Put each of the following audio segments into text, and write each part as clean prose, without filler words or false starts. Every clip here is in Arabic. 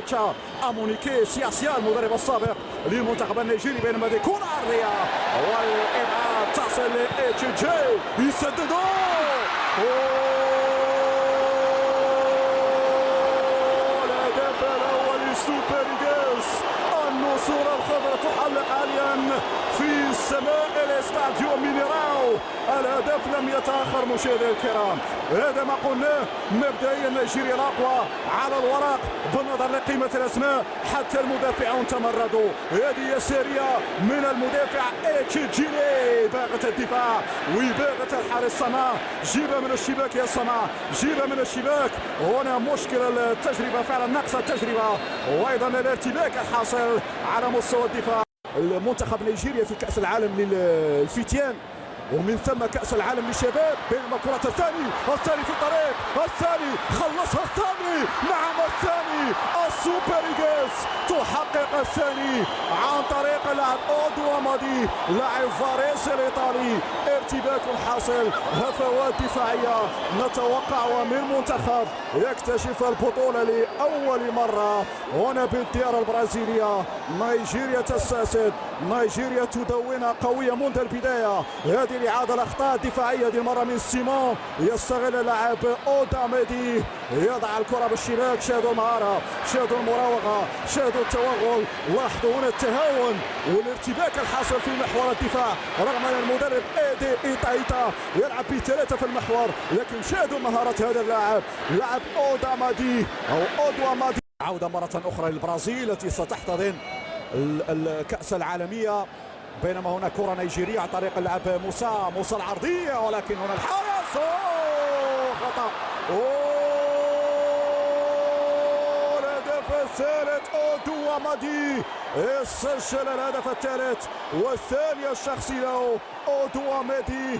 كوتشا امونيكي سياسيا المدرب السابق للمنتخب النيجيري، بينما تكون عرضيه والابعاد تصل لاتشيجي يسددوا. الهدف الاول لسوبر ايجلز. النسور الخضراء تحلق حاليا في السماء الاستاديو مينيراو. الهدف لم يتاخر مشاهدينا الكرام. هذا ما قلناه مبدئيا نيجيريا الاقوى على الورق بالنظر لقيمه الاسماء، حتى المدافعون تمردوا. هذه هي ساريه من المدافع اتشيجيلي، باغت الدفاع وباغت الحارس صنع. جيبها من الشباك يا صنع، جيبها من الشباك. هنا مشكل التجربه، فعلا نقص التجربه، وايضا الارتباك الحاصل على مستوى الدفاع. المنتخب نيجيريا في كاس العالم للفتيان ومن ثم كأس العالم للشباب، بينما كرة الثاني في الطريق، الثاني خلصها، الثاني نعم الثاني. السوبر ايجلز تحقق الثاني عن طريق لاعب اودو امادي لاعب فاريس الايطالي. ارتباك حاصل، هفوات دفاعية نتوقع من منتخب يكتشف البطولة لأول مرة هنا بالديار البرازيلية. نيجيريا تستسد، نيجيريا تدون قوية منذ البداية. هذه الإعادة الأخطاء الدفاعية دي مرة من سيمون، يستغل اللاعب أوداميدي، يضع الكرة بالشباك. شاهدوا المهارة، شاهدوا المراوغة، شاهدوا التوغل. لاحظوا هنا التهاون والارتباك الحاصل في محور الدفاع، رغم أن المدرب ايدي ايتايتا يلعب بثلاثة في المحور، لكن شاهدوا مهارة هذا اللاعب، لاعب أوداميدي أو أودوامادي. عودة مرة أخرى للبرازيل التي ستحتضن الكأس العالمية، بينما هنا كرة نيجيرية عن طريق اللاعب موسى العرضية، ولكن هنا الحارس خطأ. الهدف الثالث أودوامادي سجل الهدف الثالث والثانية الشخصي له. أودوامادي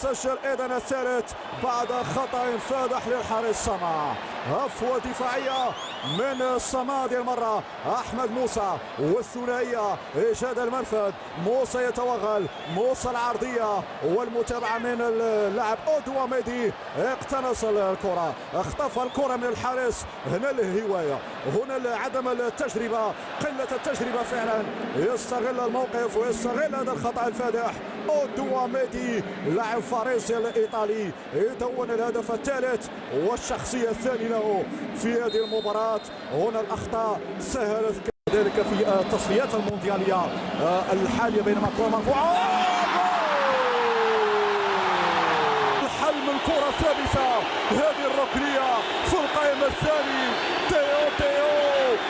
سجل ايضا الثالث بعد خطأ فادح للحارس صنع. هفوة دفاعية من صنع هذه المرة، أحمد موسى والثنائية إيجاد المنفذ، موسى يتوغل، موسى العرضية والمتابعة من اللاعب أودواميدي، اقتنص الكرة، اختطف الكرة من الحارس. هنا الهواية، هنا عدم التجربة، قلة التجربة فعلا. يستغل الموقف ويستغل هذا الخطأ الفادح. أودواميدي لاعب فاريس الإيطالي يدون الهدف الثالث والشخصية الثانية له في هذه المباراة. هنا الأخطاء سهلت كذلك في التصفيات المونديالية الحالية، بينما كرة مرفوعة، الحل من الكرة الثالثة، هذه الركنية في القائمة الثاني. تيو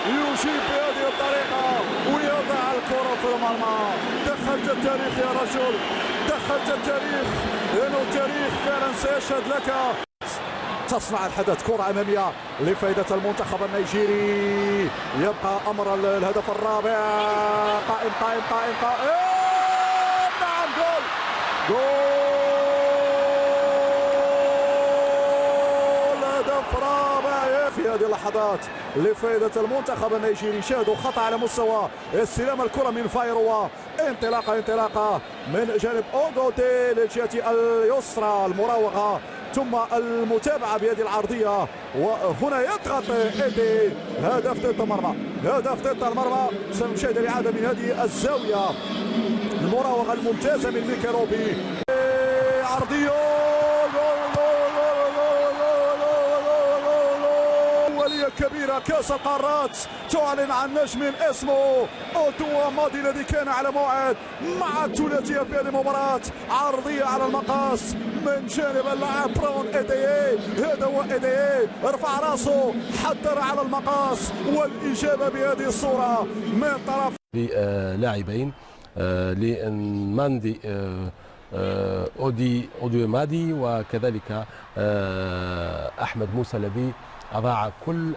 يجيب بهذه الطريقة ويضع الكرة في المرمى. دخلت التاريخ يا رجل، دخلت التاريخ، لأنه التاريخ فعلا سيشهد لك. تصنع الحدث، كرة أمامية لفائدة المنتخب النيجيري. يبقى أمر الهدف الرابع قائم. نعم، جول هدف رابع في هذه اللحظات لفائدة المنتخب النيجيري. شاهدوا خطأ على مستوى استلام الكرة من فايروا، انطلاقة من جانب أوغوتي للجهة اليسرى، المراوغة ثم المتابعة بهذه العرضية، وهنا يضغط ايدي. هدف ضد المرمى. سنشاهد الإعادة من هذه الزاوية، المراوغة الممتازة من ميكاروبي، عرضية كبيرة. كأس القارات تعلن عن نجم اسمه أودوامادي الذي كان على موعد مع الثلاثية في هذه المباراة. عرضية على المقاس من جانب اللاعب براون إيديه. هذا هو إيديه، رفع راسه، حضر على المقاس، والإجابة بهذه الصورة من طرف لاعبين لماندي أودوامادي وكذلك أحمد موسى الذي أضاع كل